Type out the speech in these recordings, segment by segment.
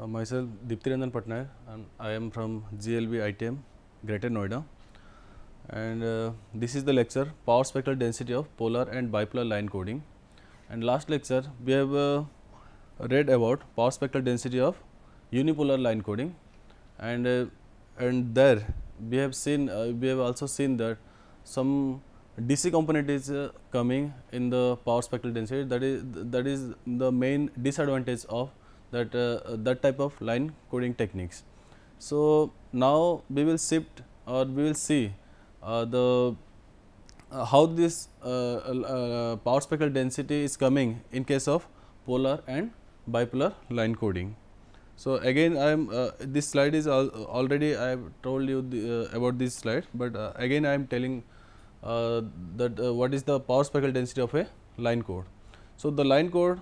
Myself Deepti Ranjan Patnaik, and I am from GLB ITM, Greater Noida, and this is the lecture Power Spectral Density of Polar and Bipolar Line Coding. And last lecture we have read about power spectral density of unipolar line coding, and there we have also seen that some DC component is coming in the power spectral density. That is the main disadvantage of that type of line coding techniques. So now we will shift, or we will see the how this power spectral density is coming in case of polar and bipolar line coding. So again I am this slide is already I have told you about this slide, but again I am telling that what is the power spectral density of a line code. So the line codes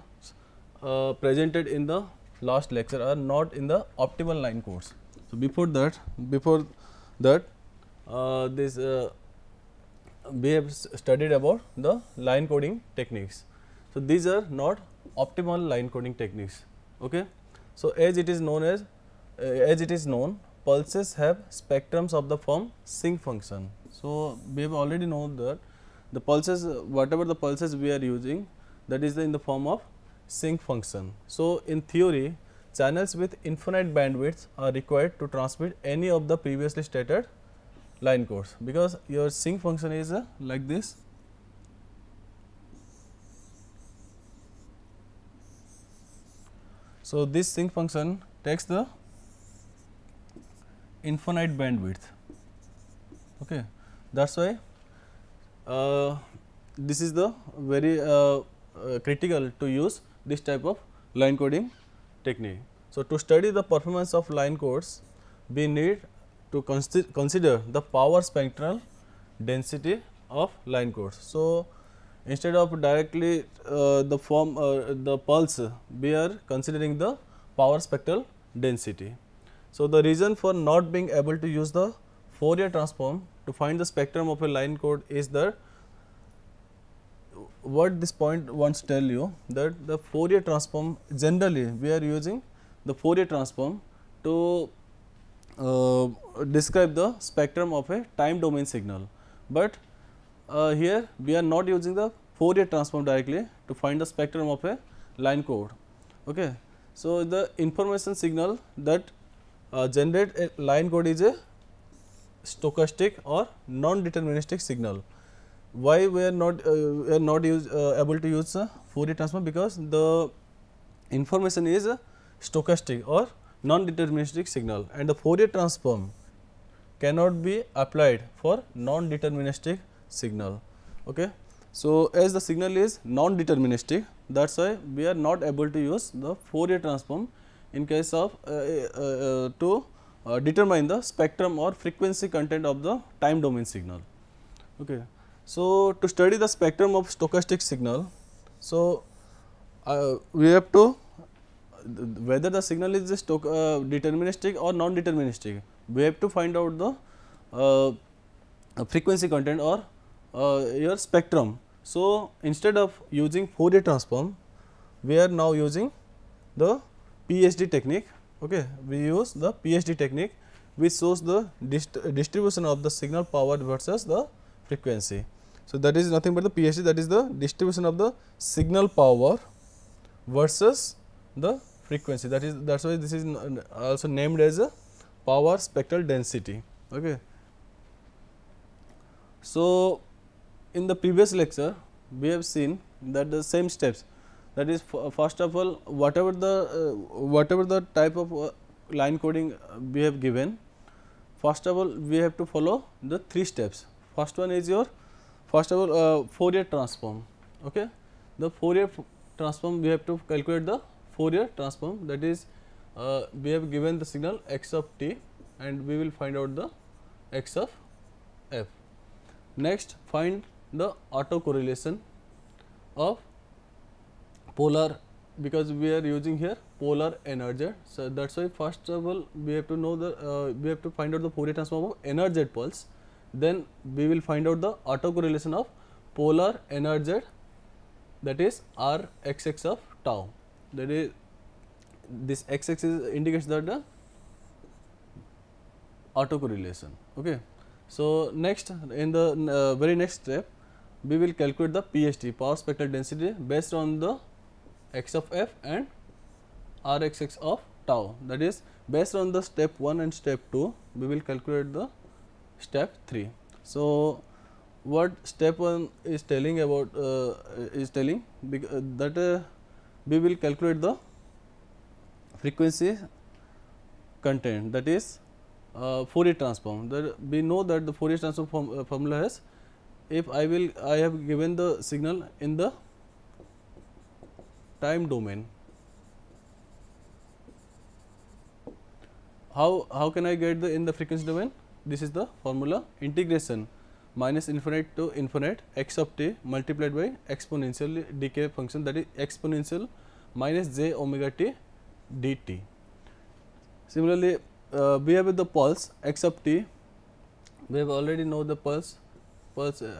presented in the last lecture are not in the optimal line codes. So before that this we have studied about the line coding techniques. So these are not optimal line coding techniques. Okay. So as it is known, pulses have spectrums of the form sinc function. So we have already known that the pulses, whatever the pulses we are using, that is in the form of sinc function. So in theory, channels with infinite bandwidth are required to transmit any of the previously stated line codes, because your sinc function is like this. So this sinc function takes the infinite bandwidth. Okay, that's why this is the very critical to use this type of line coding technique. So to study the performance of line codes, we need to consider the power spectral density of line codes. So instead of directly the pulse, we are considering the power spectral density. So the reason for not being able to use the Fourier transform to find the spectrum of a line code is that what this point wants to tell you, that the Fourier transform, generally we are using the Fourier transform to describe the spectrum of a time domain signal, but here we are not using the Fourier transform directly to find the spectrum of a line code. Okay. So the information signal that generate a line code is a stochastic or non-deterministic signal. Why we are not able to use Fourier transform? Because the information is a stochastic or non-deterministic signal, and the Fourier transform cannot be applied for non-deterministic signal. Okay. So as the signal is non-deterministic, that's why we are not able to use the Fourier transform in case of to determine the spectrum or frequency content of the time domain signal. Okay. So to study the spectrum of stochastic signal, so we have to whether the signal is deterministic or non-deterministic, we have to find out the frequency content or your spectrum. So instead of using Fourier transform, we are now using the PSD technique. Okay, we use the PSD technique which shows the distribution of the signal power versus the frequency. So that is nothing but the PSD, that is the distribution of the signal power versus the frequency. That's why this is also named as a power spectral density. Okay. So in the previous lecture we have seen that the same steps, that is first of all whatever the type of line coding we have given, first of all we have to follow the 3 steps. First one is your Fourier transform. Okay. The Fourier transform, we have to calculate the Fourier transform, that is we have given the signal x of t and we will find out the x of f. Next, find the autocorrelation of polar, because we are using here polar NRZ. So that's why first of all we have to know the we have to find out the Fourier transform of NRZ pulse. Then we will find out the autocorrelation of polar NRZ, that is R XX of tau. That is this x-axis indicates that the autocorrelation. Okay. So, next in the very next step we will calculate the PST, power spectral density, based on the x of f and Rxx of tau, that is based on the step 1 and step 2 we will calculate the step 3. So, what step 1 is telling about that we will calculate the frequency content, that is Fourier transform. That we know that the Fourier transform formula is, if I have given the signal in the time domain, how can I get the in the frequency domain? This is the formula: integration minus infinite to infinite x of t multiplied by exponential decay function, that is exponential minus j omega t dt. Similarly, we have the pulse x of t. We have already know the pulse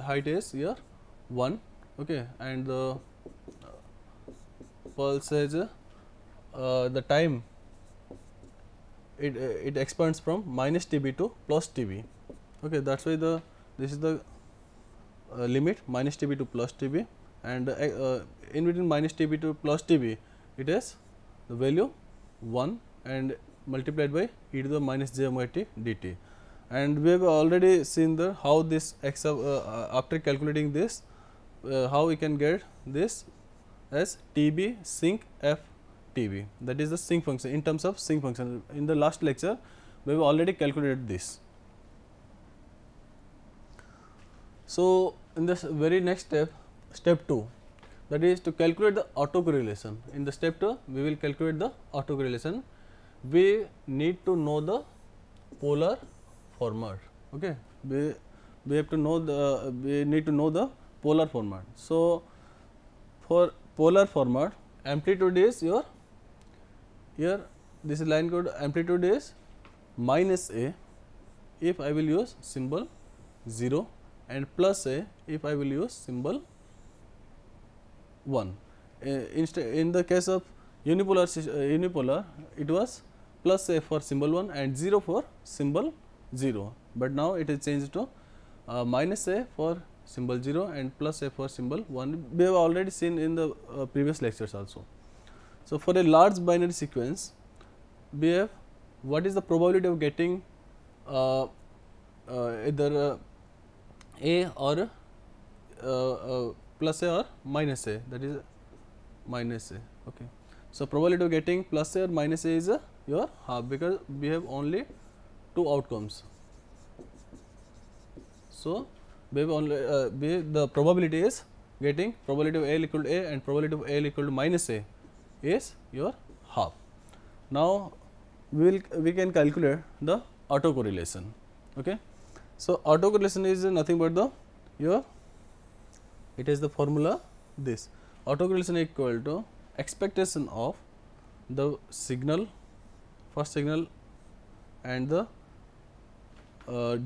height is here 1, okay, and the pulse is the time it expands from minus TB to plus TB. Okay, that's why this is the limit minus TB to plus TB, and in between minus TB to plus TB it is the value 1 and multiplied by e to the minus j omega t dt. And we have already seen the how this x of after calculating this how we can get this as TB sinc f TB, that is the sinc function in terms of sinc function. In the last lecture we have already calculated this. So, in this very next step 2, that is to calculate the autocorrelation. In the step 2 we will calculate the autocorrelation. We need to know the polar format. Okay, we have to know the we need to know the polar format. So, for polar format, amplitude is your here this is line code, amplitude is minus a if I will use symbol 0 and plus a if I will use symbol 1. In the case of unipolar it was plus a for symbol 1 and 0 for symbol 0, but now it is changed to minus a for symbol 0 and plus a for symbol 1. We have already seen in the previous lectures also. So, for a large binary sequence we have what is the probability of getting either a or plus a or minus a, that is minus a. Okay. So, probability of getting plus a or minus a is your half, because we have only 2 outcomes. So, we have only the probability is getting probability of L equal to A and probability of L equal to minus A is your half. Now, we can calculate the autocorrelation. Okay. So, autocorrelation is nothing but the it is the formula this autocorrelation equal to expectation of the signal, first signal, and the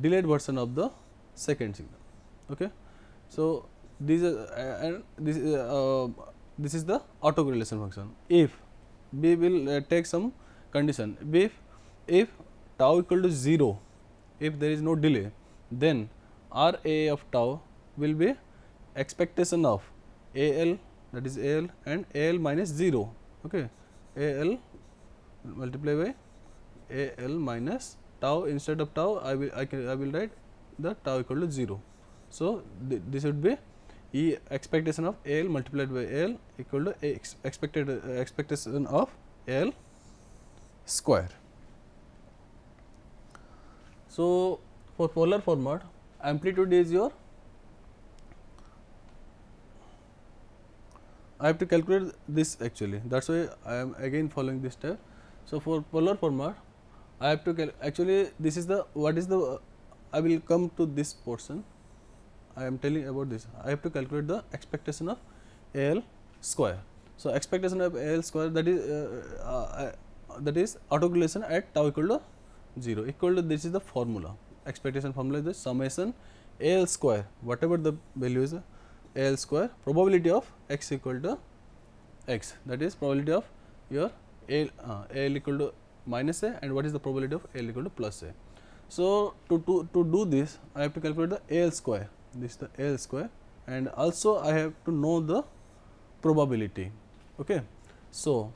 delayed version of the second signal. Okay. So, this is the autocorrelation function. If we will take some condition, if tau equal to 0, if there is no delay, then R A of tau will be expectation of A L, that is A L and A L minus 0. Okay. A L multiply by A L minus tau, instead of tau I will write the tau equal to 0. So, this would be E expectation of A L multiplied by A L equal to expectation of A L square. So, for polar format, amplitude is your, I have to calculate this actually, that is why I am again following this step. So, for polar format I have to actually this is the what is the I will come to this portion. I am telling about this. I have to calculate the expectation of A L square. So, expectation of A L square, that is autocorrelation at tau equal to 0 equal to, this is the formula, expectation formula is the summation A L square, whatever the value is A L square, probability of x equal to x, that is probability of your AL equal to minus A, and what is the probability of AL equal to plus A. So, to do this, I have to calculate the AL square, this is the AL square, and also I have to know the probability. Okay. So,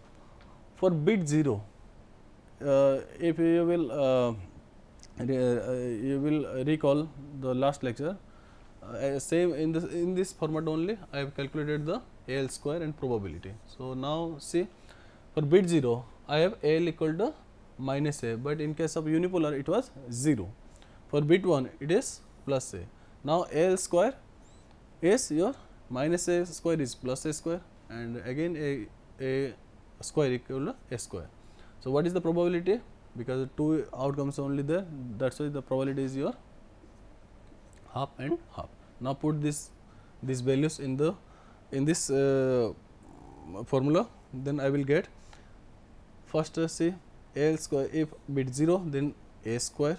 for bit 0, if you will recall the last lecture, same in this format only I have calculated the AL square and probability. So, now see, for bit 0 I have AL equal to minus A, but in case of unipolar it was 0. For bit 1 it is plus A. Now, AL square is your minus A square is plus A square, and again A square equal to A square. So, what is the probability? Because two outcomes only there, that is why the probability is your half and half. Now, put these values in this formula, then I will get first see AL square, if bit 0 then A square,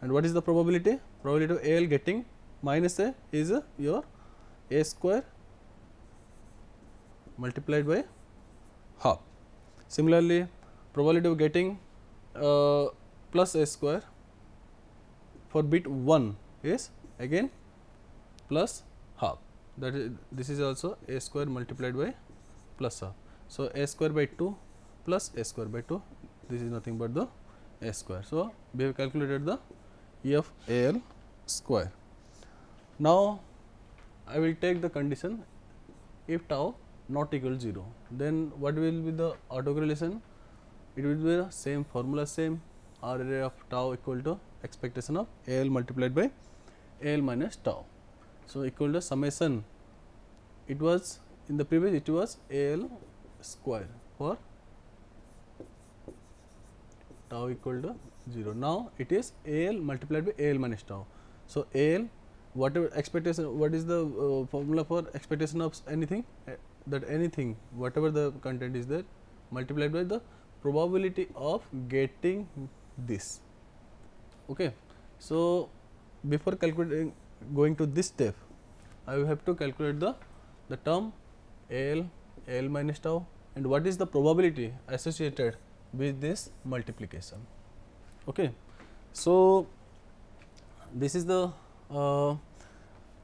and what is the probability? Probability of AL getting minus A is your A square multiplied by half. Similarly, probability of getting plus A square for bit 1 is again plus half, that is this is also A square multiplied by plus half. So, A square by 2 plus A square by 2, this is nothing but the A square. So, we have calculated the E of AL square. Now, I will take the condition if tau not equal to 0, then what will be the autocorrelation? It will be the same formula, same R array of tau equal to expectation of AL multiplied by AL minus tau. So, equal to summation, it was in the previous it was AL square for tau equal to 0. Now, it is AL multiplied by AL minus tau. So, AL whatever expectation, what is the formula for expectation of anything? That anything whatever the content is there multiplied by the probability of getting this. Okay. So, before calculating going to this step, I will have to calculate the term AL minus tau, and what is the probability associated with this multiplication. Okay. So, this is the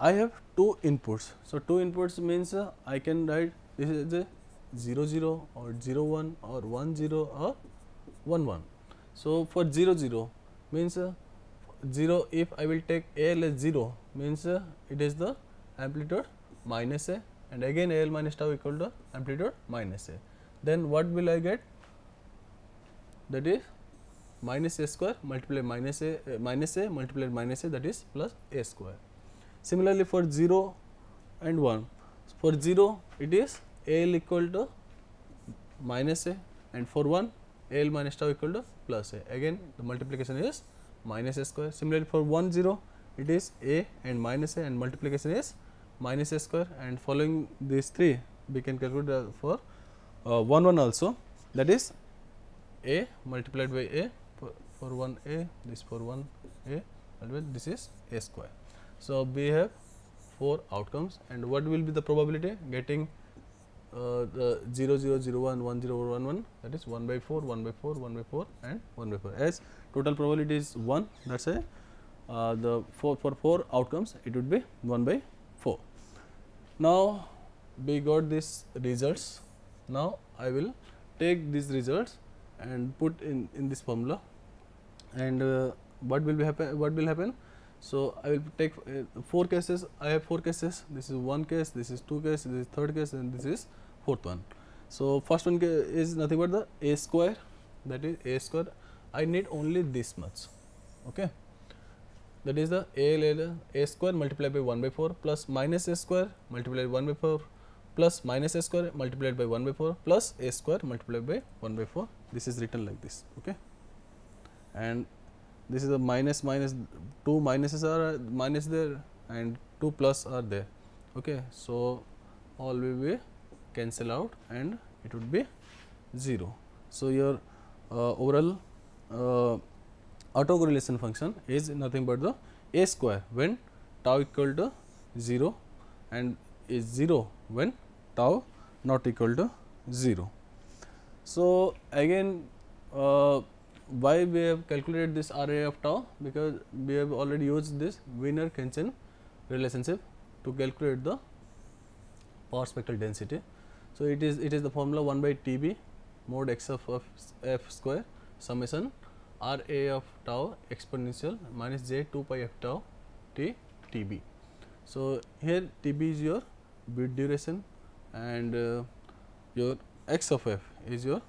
I have two inputs. So, two inputs means I can write this is a 0 0 or 0 1 or 1 0 or 1 1. So, for 0 0 means 0, if I will take AL as 0 means it is the amplitude minus A, and again AL minus tau equal to amplitude minus A. Then what will I get? That is minus A square multiplied minus A multiplied minus A, that is plus A square. Similarly, for 0 and 1, for 0 it is AL equal to minus A, and for 1 AL minus tau equal to plus A, again the multiplication is minus A square. Similarly, for 1 0 it is A and minus A, and multiplication is minus A square, and following these three we can calculate for 1 1 also, that is A multiplied by A for 1 A, this for 1 A, and this is A square. So, we have 4 outcomes, and what will be the probability getting the 0 0 0 1 1 0 1 1, that is 1 by 4 1 by 4 1 by 4 and 1 by 4, as total probability is 1, that is the for 4 outcomes it would be 1 by 4. Now, we got these results. Now, I will take these results and put in this formula, and what will happen? So, I will take 4 cases. I have 4 cases. This is 1 case, this is 2 cases, this is 3rd case, and this is 4th one. So, first one is nothing but the A square, that is A square. I need only this much. Okay. That is the A square multiplied by 1 by 4 plus minus A square multiplied by 1 by 4 plus minus A square multiplied by 1 by 4 plus A square multiplied by 1 by 4. This is written like this. Okay. And this is a minus, 2 minuses are minus there and 2 plus are there. Okay. So, all will be cancel out and it would be 0. So, your overall autocorrelation function is nothing but the A square when tau equal to 0 and is 0 when tau not equal to 0. So again, why we have calculated this RA of tau? Because we have already used this Wiener-Kenchin relationship to calculate the power spectral density. So it is the formula 1 by TB mod x of f square summation RA of tau exponential minus j 2 pi f tau t TB. So here TB is your bit duration, and your x of f is your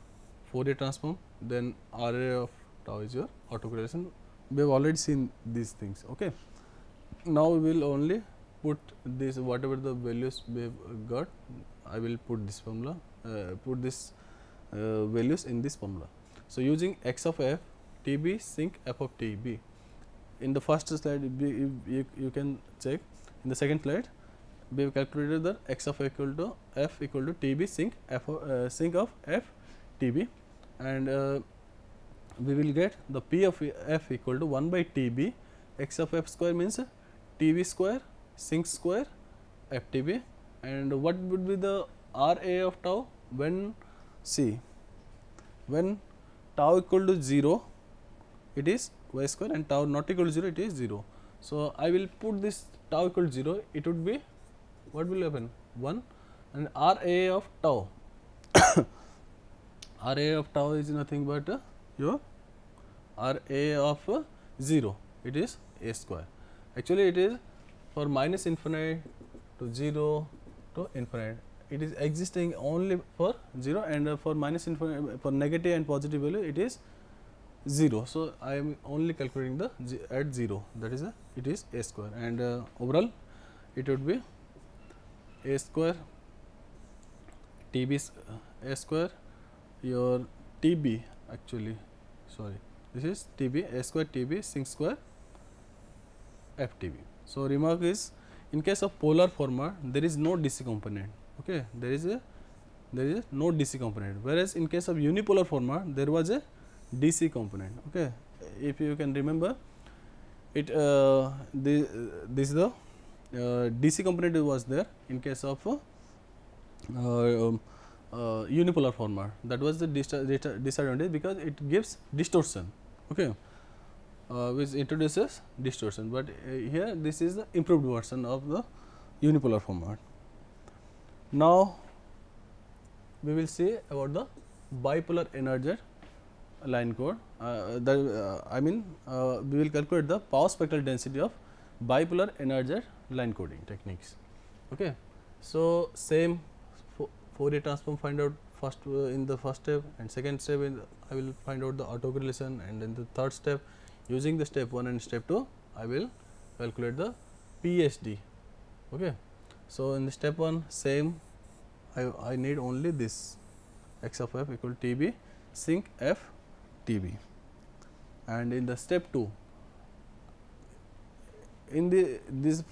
Fourier transform, then RA of tau is your autocorrelation. We have already seen these things. Okay. Now we will only put this, whatever the values we have got, I will put this formula, put this values in this formula. So using x of f, TB sync f of TB. In the first slide, you can check. In the second slide, we have calculated the x of f equal to TB sync f sync of f TB, and we will get the P of f equal to 1 by TB x of f square means TB square sync square f TB, and what would be the RA of tau when, see, when tau equal to 0 it is y square and tau not equal to 0 it is 0. So I will put this tau equal to 0, it would be, what will happen, 1, and RA of tau RA of tau is nothing but your RA of 0, it is a square. Actually it is for minus infinite to 0 to infinite, it is existing only for 0, and for minus infinite, for negative and positive value it is 0. So I am only calculating the at 0, that is it is a square, and overall it would be a square TB a square, your TB, actually sorry, this is TB a square TB sync square FTB. So remark is, in case of polar format there is no DC component. Okay, there is no DC component, whereas in case of unipolar format there was a DC component. Okay, if you can remember it, this the DC component was there in case of unipolar format. That was the disadvantage, because it gives distortion. Okay, which introduces distortion, but here this is the improved version of the unipolar format. Now we will see about the bipolar energized line code. I mean we will calculate the power spectral density of bipolar energized line coding techniques. Okay, so same Fourier transform find out first in the first step, and second step I will find out the autocorrelation, and then the third step using the step 1 and step 2 I will calculate the PSD. Okay, so in the step 1 same, I need only this x of f equal to TB sync f TB, and in the step 2 in the these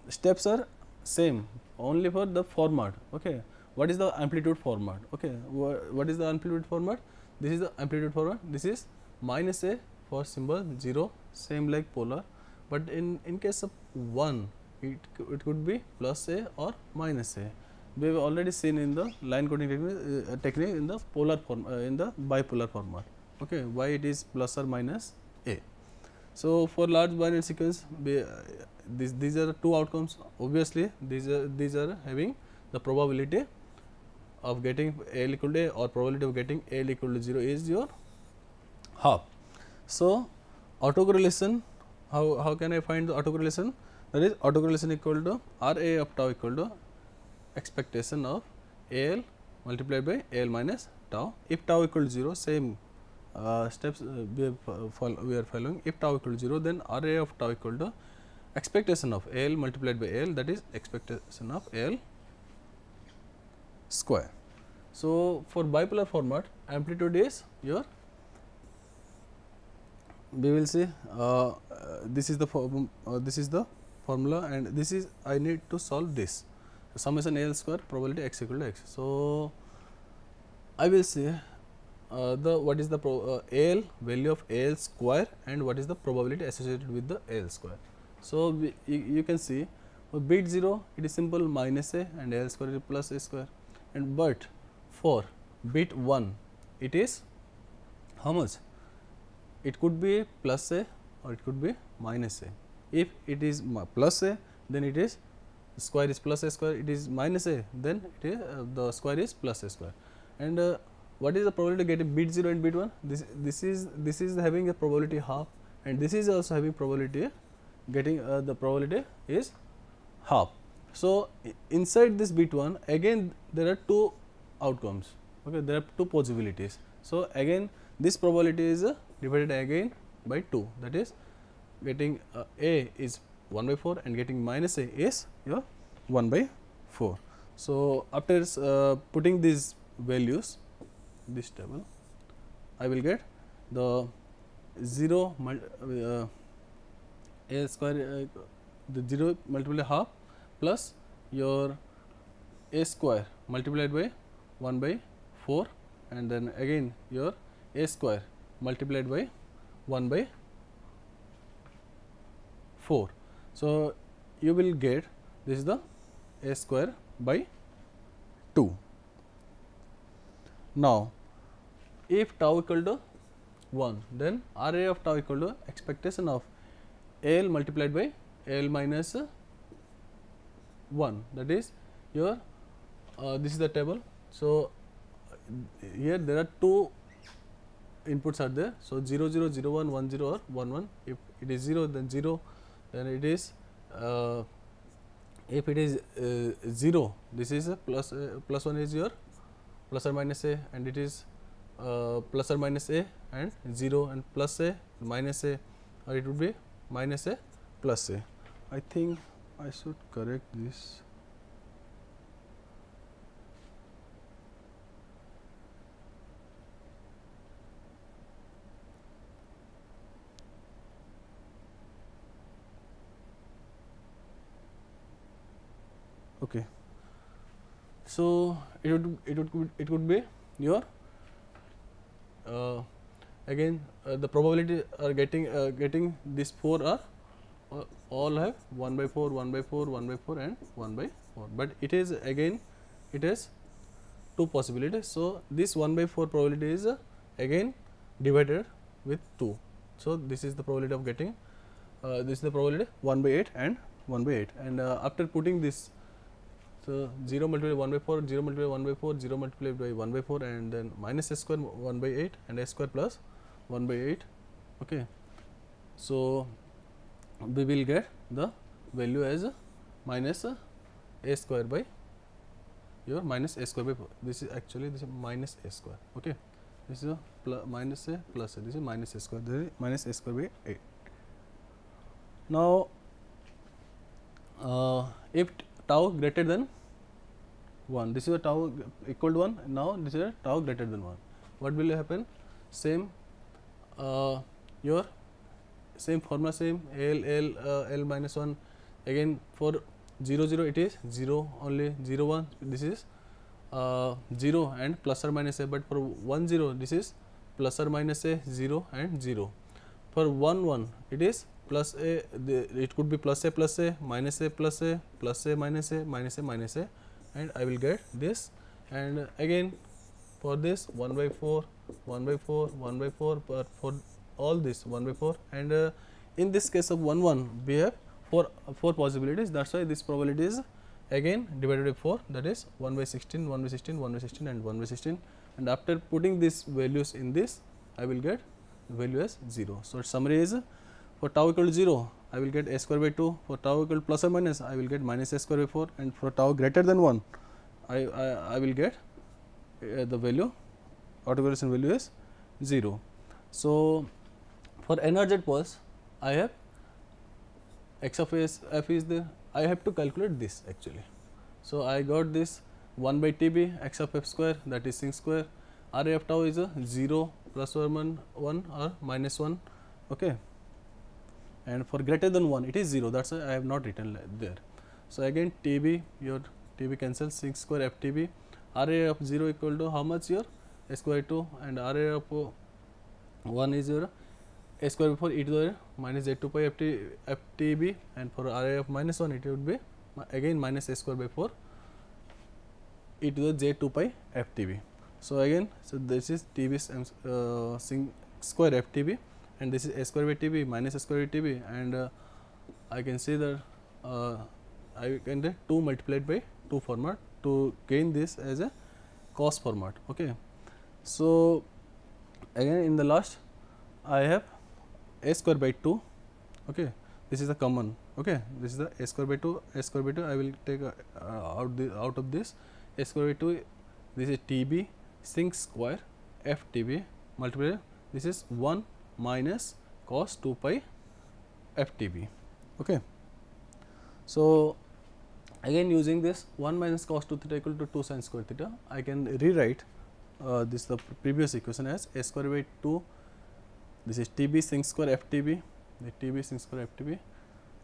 steps are same only for the format. Okay, what is the amplitude format? Okay, what is the amplitude format? This is the amplitude format, this is minus a for symbol 0, same like polar, but in case of 1 it could be plus a or minus a. We have already seen in the line coding technique in the polar form in the bipolar format. Okay, why it is plus or minus a. So for large binary sequence, these are the two outcomes. Obviously these are having the probability of getting L equal to A, or probability of getting L equal to 0 is your half. So autocorrelation, how can I find the autocorrelation? That is autocorrelation equal to RA of tau equal to expectation of AL multiplied by AL minus tau. If tau equal to 0, same steps we are following. If tau equal to 0, then RA of tau equal to expectation of AL multiplied by AL, that is expectation of AL square. So for bipolar format, amplitude is your, we will see this is the formula, and this is I need to solve this summation AL square probability x equal to x. So I will say what is the AL value of AL square and what is the probability associated with the AL square. So you can see for bit 0 it is simple minus a and AL square is plus a square, and but for bit 1, it is how much? It could be plus a or it could be minus a. If it is plus a, then it is square is plus a square, it is minus a, then it is the square is plus a square. And what is the probability of getting bit 0 and bit 1? This is having a probability half, and this is also having probability getting the probability is half. So, inside this bit 1 again there are two outcomes, okay, there are two possibilities. So, again this probability is divided again by 2, that is getting a is 1 by 4 and getting minus a is your 1 by 4. So, after putting these values this table, I will get the 0 a square the 0 multiplied by half plus your a square multiplied by 1 by 4, and then again your a square multiplied by 1 by 4. So, you will get this is the a square by 2. Now, if tau equal to 1, then R A of tau equal to expectation of A L multiplied by A L minus 1, that is your this is the table. So, here there are two inputs are there. So, 0 0 0 1 1 0 or 1 1. If it is 0, then 0, then it is if it is 0, this is a plus 1 is your plus or minus a, and it is plus or minus a and 0 and plus a minus a, or it would be minus a plus a. I think I should correct this. Okay. So, it could be your again the probability are getting this 4 are all have 1 by 4, 1 by 4, 1 by 4 and 1 by 4, but it is again it has two possibilities. So, this 1 by 4 probability is again divided with 2. So, this is the probability of getting this is the probability 1 by 8 and 1 by 8, and after putting this, so 0 multiplied by 1 by 4, 0 multiplied by 1 by 4, 0 multiplied by 1 by 4, and then minus a square 1 by 8 and a square plus 1 by 8. Okay. So, we will get the value as minus a square by your minus a square by 4. This is actually this is minus a square. Okay. This is a minus a plus a, this is minus a square, this is minus a square by 8. Now, if tau greater than 1, this is a tau equal to 1, now this is a tau greater than 1. What will happen? Same your same formula, same L minus 1, again for 0 0 it is 0 only, 0 1 this is 0 and plus or minus a, but for 1 0 this is plus or minus a 0 and 0. For 1 1 it is plus a, it could be plus a minus a plus a plus a minus a minus a minus a, and I will get this. And again for this 1 by 4 1 by 4 1 by 4, but for all this 1 by 4, and in this case of 1 1 we have 4 possibilities, that is why this probability is again divided by 4, that is 1 by 16 1 by 16 1 by 16 and 1 by 16, and after putting these values in this I will get the value as 0. So, summary is for tau equal to 0 I will get a square by 2, for tau equal to plus or minus I will get minus a square by 4, and for tau greater than 1 I will get the value autocorrelation value is 0. So, for NRZ pulse I have x of f is there, I have to calculate this actually. So, I got this 1 by TB x of f square, that is sin square, RA of tau is a 0 plus or 1 or minus 1. Okay. And for greater than 1 it is 0, that is why I have not written there. So, again TB, your TB cancels, sin square f TB, RA of 0 equal to how much, your a square 2, and RA of 1 is your a square by 4 e to the minus j 2 pi f TB, and for RA of minus 1 it would be again minus a square by 4 e to the j 2 pi f TB. So again, so this is TB square FTB, and this is a square by TB minus a square by TB, and I can say that I can do 2 multiplied by 2 format to gain this as a cos format. Okay. So again in the last I have a square by 2. Okay, this is the common. Okay, this is the a square by 2. A square by 2 I will take out of this a square by 2. This is TB sin square FTB multiplied. This is 1 minus cos 2 pi FTB. Okay. So again using this 1 minus cos 2 theta equal to 2 sin square theta, I can rewrite this the previous equation as a square by 2. This is TB sin square FTB, the TB sin square FTB,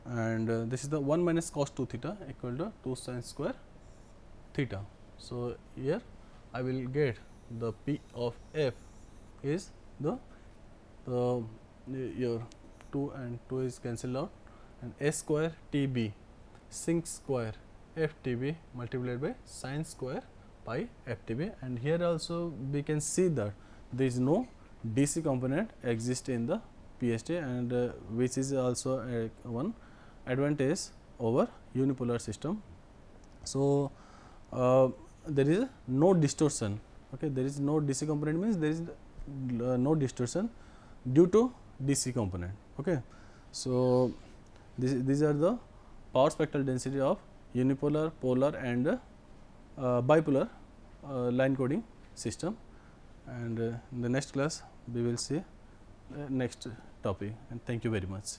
and this is the 1 minus cos 2 theta equal to 2 sin square theta. So here I will get the P of F is the your 2 and 2 is cancelled out, and a square TB sin square FTB multiplied by sin square pi FTB, and here also we can see that there is no DC component exist in the PST, and which is also one advantage over unipolar system. So there is no distortion. Okay, there is no DC component means there is no distortion due to DC component. Okay, so these are the power spectral density of unipolar, polar, and bipolar line coding system, and in the next class we will see next topic, and thank you very much.